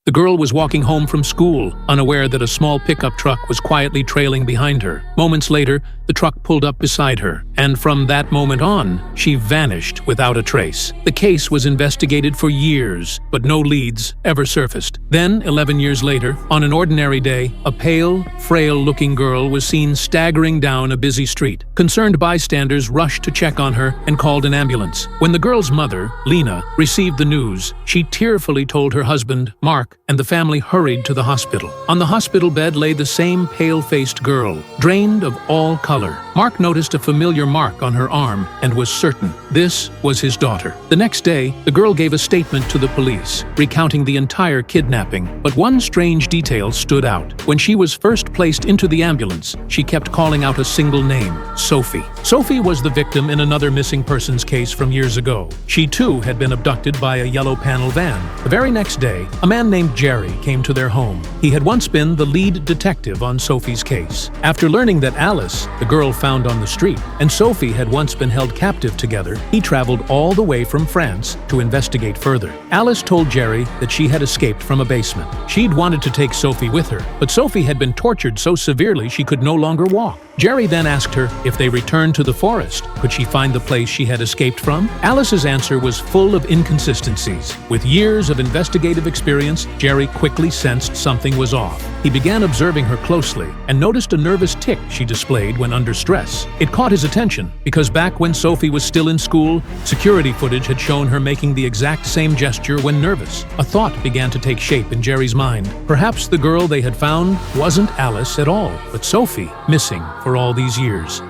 The girl was walking home from school, unaware that a small pickup truck was quietly trailing behind her. Moments later, the truck pulled up beside her, and from that moment on, she vanished without a trace. The case was investigated for years, but no leads ever surfaced. Then, 11 years later, on an ordinary day, a pale, frail-looking girl was seen staggering down a busy street. Concerned bystanders rushed to check on her and called an ambulance. When the girl's mother, Lena, received the news, she tearfully told her husband, Mark, and the family hurried to the hospital. On the hospital bed lay the same pale-faced girl, drained of all color. Mark noticed a familiar mark on her arm and was certain this was his daughter. The next day, the girl gave a statement to the police, recounting the entire kidnapping, but one strange detail stood out. When she was first placed into the ambulance, she kept calling out a single name, Sophie. Sophie was the victim in another missing persons case from years ago. She too had been abducted by a yellow panel van. The very next day, a man named Jerry came to their home. He had once been the lead detective on Sophie's case. After learning that Alice, the girl found on the street, and Sophie had once been held captive together, he traveled all the way from France to investigate further. Alice told Jerry that she had escaped from a basement. She'd wanted to take Sophie with her, but Sophie had been tortured so severely she could no longer walk. Jerry then asked her if they returned to the forest, could she find the place she had escaped from? Alice's answer was full of inconsistencies. With years of investigative experience, Jerry quickly sensed something was off. He began observing her closely and noticed a nervous tic she displayed when under stress. It caught his attention because back when Sophie was still in school, security footage had shown her making the exact same gesture when nervous. A thought began to take shape in Jerry's mind. Perhaps the girl they had found wasn't Alice at all, but Sophie, missing for all these years.